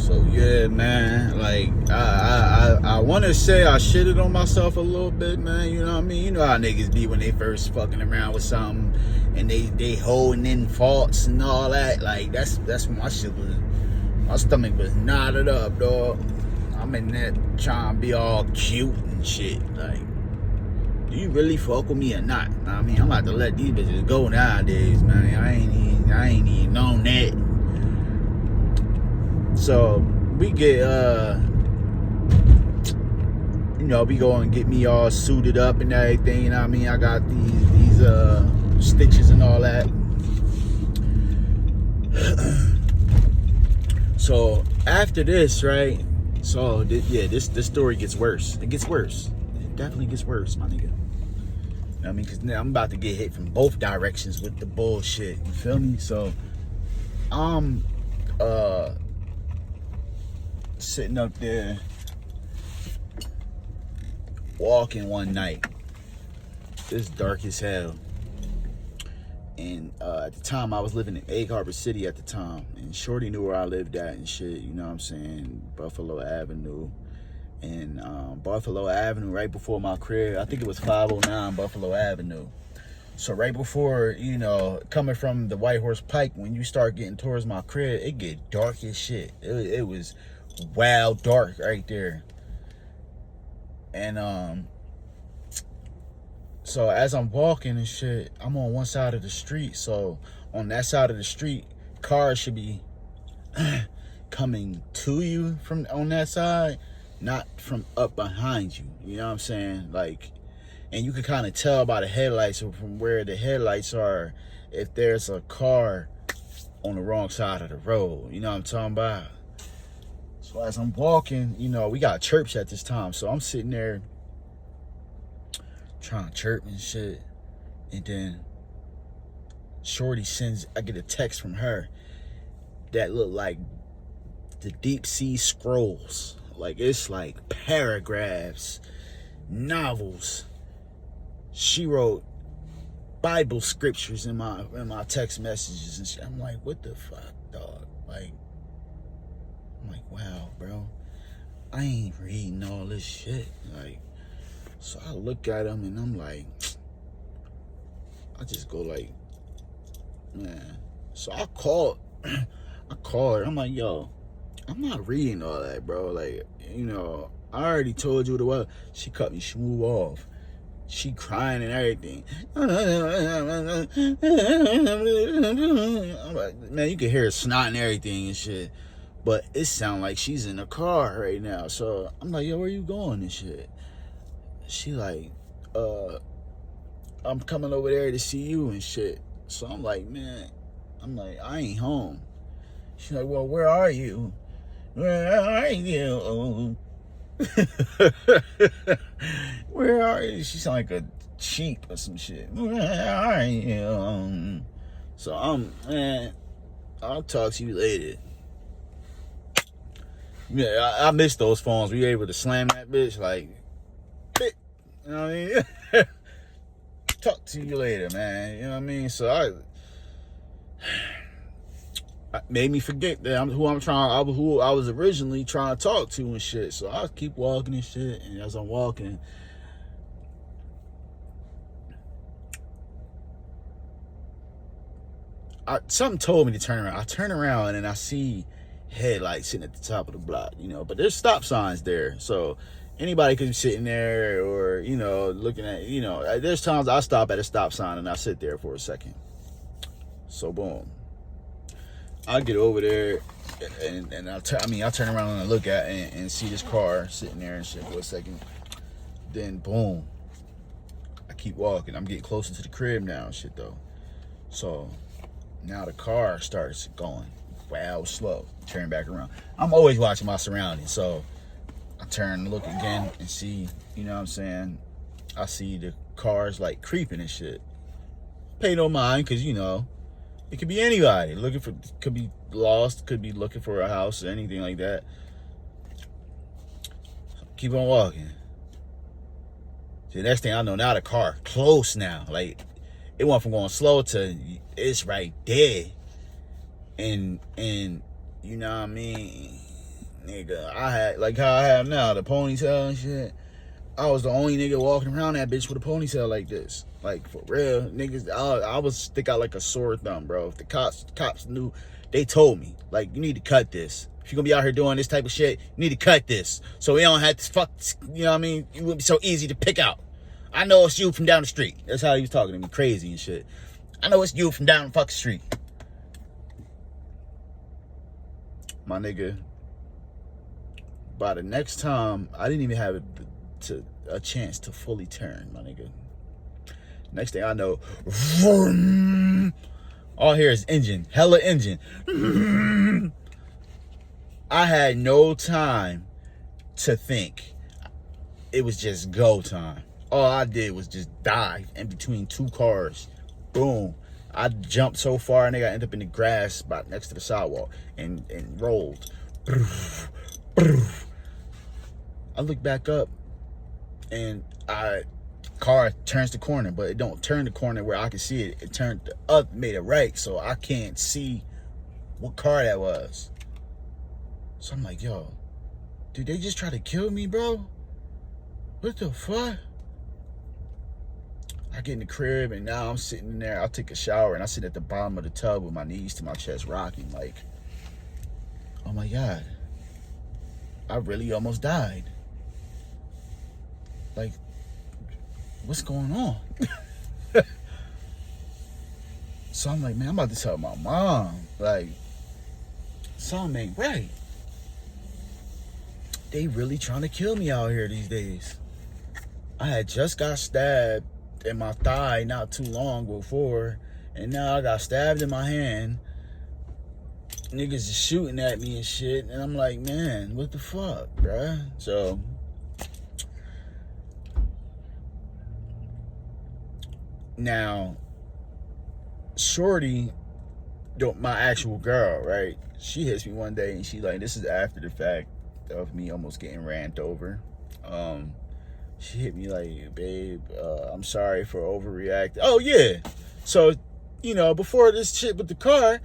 So yeah, man, like I want to say I shitted on myself a little bit, man. You know what I mean? You know how niggas be when they first fucking around with something and they holding in faults and all that. Like that's when my shit was, my stomach was knotted up, dog. I'm in there trying to be all cute and shit. Like, do you really fuck with me or not? I mean, I'm about to let these bitches go nowadays, man. I ain't even known that. So we get we go and get me all suited up and everything, you know what I mean? I got these stitches and all that. So after this, right? So this story gets worse. It gets worse. It definitely gets worse, my nigga. You know what I mean? Because now I'm about to get hit from both directions with the bullshit. You feel me? So I'm sitting up there walking one night. It's dark as hell. And at the time, I was living in Egg Harbor City at the time. And Shorty knew where I lived at and shit, you know what I'm saying? Buffalo Avenue. And Buffalo Avenue, right before my crib, I think it was 509 Buffalo Avenue. So right before, coming from the White Horse Pike, when you start getting towards my crib, it get dark as shit. It was wild dark right there. And so as I'm walking and shit, I'm on one side of the street. So on that side of the street, cars should be coming to you from on that side, not from up behind you. You know what I'm saying? Like, and you can kind of tell by the headlights, or from where the headlights are, if there's a car on the wrong side of the road. You know what I'm talking about? So as I'm walking, we got church at this time. So I'm sitting there trying to chirp and shit. And then Shorty I get a text from her that looked like the Deep Sea Scrolls. Like, it's like paragraphs, novels. She wrote Bible scriptures in my text messages and shit. I'm like, what the fuck, dog? Like, I'm like, wow, bro, I ain't reading all this shit. Like, so I look at him and I'm like, I just go like, man. So I called her. I'm like, yo, I'm not reading all that, bro. Like, I already told you what it was. She cut me smooth off. She crying and everything. I'm like, man, you can hear her snot and everything and shit. But it sounds like she's in a car right now. So I'm like, yo, where you going and shit? She like, I'm coming over there to see you and shit. So I'm like, man, I ain't home. She's like, well, where are you? Where are you? Where are you? She sound like a sheep or some shit. Where are you? So man, I'll talk to you later. Yeah, I miss those phones. We able to slam that bitch like, you know what I mean? Talk to you later, man. You know what I mean? So I made me forget that who I was originally trying to talk to and shit. So I keep walking and shit, and as I'm walking, something told me to turn around. I turn around and I see headlights sitting at the top of the block, but there's stop signs there. So anybody could be sitting there or, looking at, there's times I stop at a stop sign and I sit there for a second. So boom. I get over there and I turn around and I look at and see this car sitting there and shit for a second. Then boom. I keep walking. I'm getting closer to the crib now and shit though. So now the car starts going wow slow. Turn back around. I'm always watching my surroundings. So I turn and look again and see, you know what I'm saying? I see the cars like creeping and shit. Pay no mind, because, it could be anybody could be lost, could be looking for a house or anything like that. So keep on walking. The next thing I know, now the car close now. Like, it went from going slow to it's right there. And you know what I mean? nigga, I had, like how I have now, the ponytail and shit. I was the only nigga walking around that bitch with a ponytail like this. Like, for real. Niggas, I would stick out like a sore thumb, bro. If the cops knew, they told me, like, you need to cut this. If you're gonna be out here doing this type of shit, you need to cut this. So we don't have to fuck, you know what I mean? It wouldn't be so easy to pick out. I know it's you from down the street. That's how he was talking to me, crazy and shit. I know it's you from down the fucking street. My nigga, by the next time, I didn't even have a chance to fully turn, my nigga. Next thing I know, vroom, all here is engine, hella engine. I had no time to think. It was just go time. All I did was just dive in between two cars. Boom. I jumped so far, nigga, I ended up in the grass spot next to the sidewalk and rolled. I look back up and car turns the corner, but it don't turn the corner where I can see it. It turned up, made it right, so I can't see what car that was. So I'm like, yo, did they just try to kill me, bro? What the fuck? I get in the crib and now I'm sitting in there. I'll take a shower and I sit at the bottom of the tub with my knees to my chest rocking like, oh my God, I really almost died. Like, what's going on? So I'm like, man, I'm about to tell my mom, like, something ain't right. They really trying to kill me out here these days. I had just got stabbed in my thigh not too long before, and now I got stabbed in my hand. Niggas is shooting at me and shit, and I'm like, man, what the fuck, bruh? So now, shordi, my actual girl, right? She hits me one day and she like, this is after the fact of me almost getting ran over. She hit me like, babe, I'm sorry for overreacting. Oh yeah. So, you know, before this shit with the car,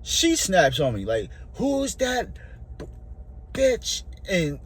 she snaps on me like, who's that bitch? And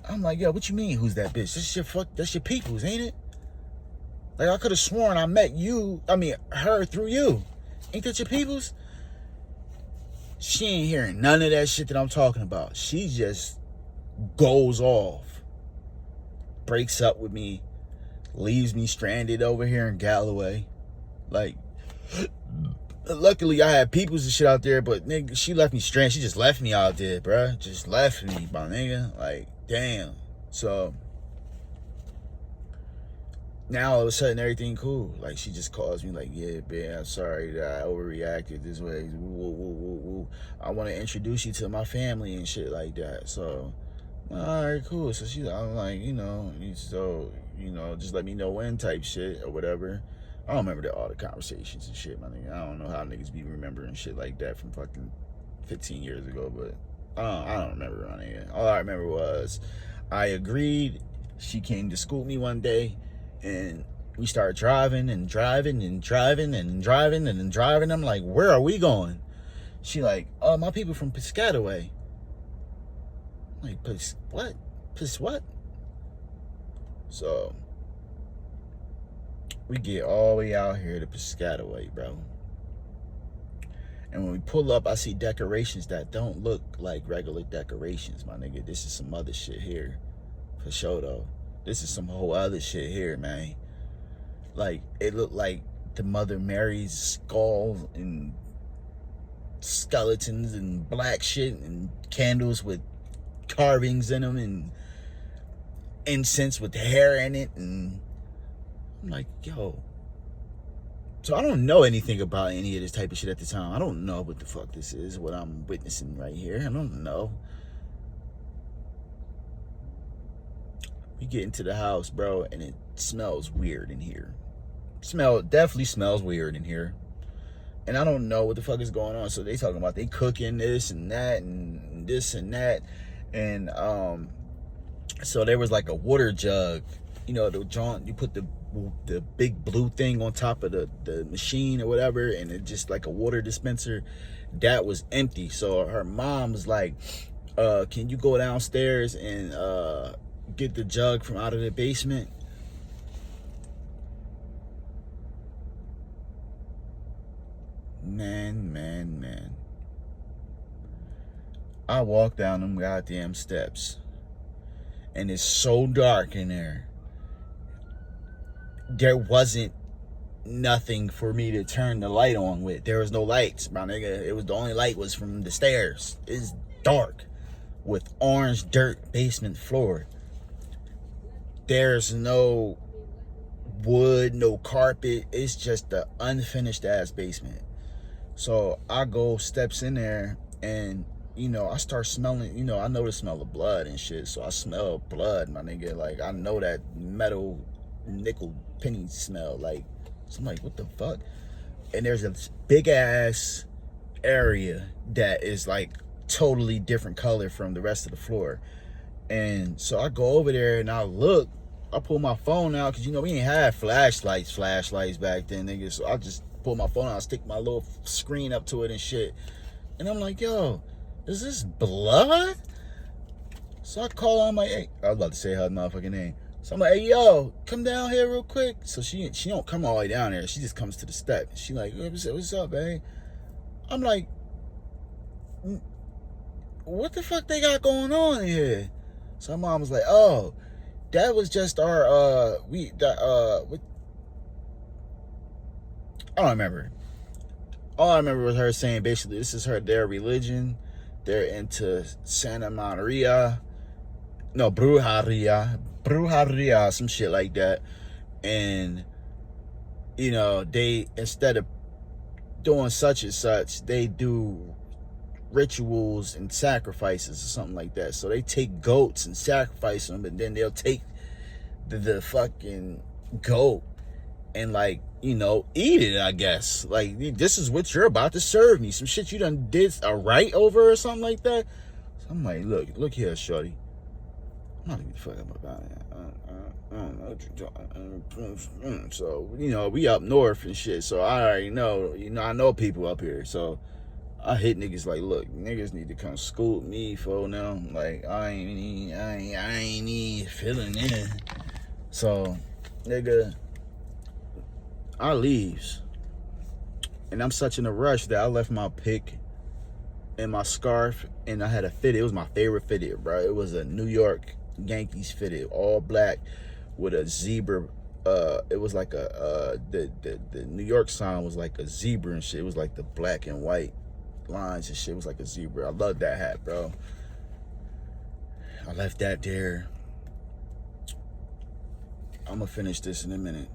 I'm like, yo, what you mean who's that bitch? That's your people's, ain't it? Like, I could have sworn I met her through you. Ain't that your people's? She ain't hearing none of that shit that I'm talking about. She just goes off. Breaks up with me. Leaves me stranded over here in Galloway. Like, luckily I had peoples and shit out there, but nigga, she left me stranded. She just left me out there, bruh. Just left me, my nigga. Like, damn. So now all of a sudden everything cool. Like, she just calls me like, yeah, babe, I'm sorry that I overreacted this way. Woo, woo, woo, woo. I want to introduce you to my family and shit like that. So, all right, cool. So I'm like, just let me know when type shit or whatever. I don't remember all the conversations and shit, my nigga. I don't know how niggas be remembering shit like that from fucking 15 years ago, but I don't remember, my nigga. All I remember was I agreed. She came to school me one day. And we started driving. I'm like, where are we going? She like, oh, my people from Piscataway. I'm like, what? What? So we get all the way out here to Piscataway, bro. And when we pull up, I see decorations that don't look like regular decorations, my nigga. This is some other shit here. For sure, though. This is some whole other shit here, man. Like, it looked like the Mother Mary's skull and skeletons and black shit and candles with carvings in them and incense with hair in it. And I'm like, yo. So I don't know anything about any of this type of shit at the time. I don't know what the fuck this is, what I'm witnessing right here. I don't know. We get into the house, bro, and it smells weird in here. Definitely smells weird in here. And I don't know what the fuck is going on. So they talking about they cooking this and that and this and that. And so there was like a water jug, you know, the joint, you put the big blue thing on top of the machine or whatever, and it just like a water dispenser that was empty. So her mom was like, can you go downstairs and get the jug from out of the basement? Man. I walk down them goddamn steps, and it's so dark in there. There wasn't nothing for me to turn the light on with. There was no lights, my nigga. It was the only light was from the stairs. It's dark with orange dirt basement floor. There's no wood, no carpet. It's just the unfinished ass basement. So I go steps in there, and I start smelling, I know the smell of blood and shit. So I smell blood, my nigga. Like, I know that metal nickel penny smell. Like, so I'm like, what the fuck? And there's a big ass area that is like totally different color from the rest of the floor. And so I go over there and I look. I pull my phone out, because we ain't had flashlights back then, nigga. So I just pull my phone out, stick my little screen up to it and shit. And I'm like, yo, is this blood? So I call on my, hey, I was about to say her motherfucking name. So I'm like, hey, yo, come down here real quick. So she don't come all the way down there. She just comes to the step. She like, what's up, babe? I'm like, what the fuck they got going on in here? So my mom was like, oh, that was just our, I don't remember. All I remember was her saying, basically, this is their religion. They're into Santa Maria. No, brujeria, some shit like that. And, they, instead of doing such and such, they do rituals and sacrifices or something like that. So they take goats and sacrifice them, and then they'll take the fucking goat and, like, eat it, I guess. Like, this is what you're about to serve me. Some shit you done did a rite over or something like that. So I'm like, look here, shorty. I'm not even fucking about it. I don't know what you're talking. So, we up north and shit. So I already know, I know people up here. So I hit niggas like, look, niggas need to come scoop me for now. Like, I ain't even feeling it. So, nigga, I leaves. And I'm such in a rush that I left my pick and my scarf, and I had a fitted. It was my favorite fitted, bro. It was a New York Yankees fitted, all black with a zebra. It was like the New York sign was like a zebra and shit. It was like the black and white lines and shit. It was like a zebra. I love that hat, bro. I left that there. I'm gonna finish this in a minute.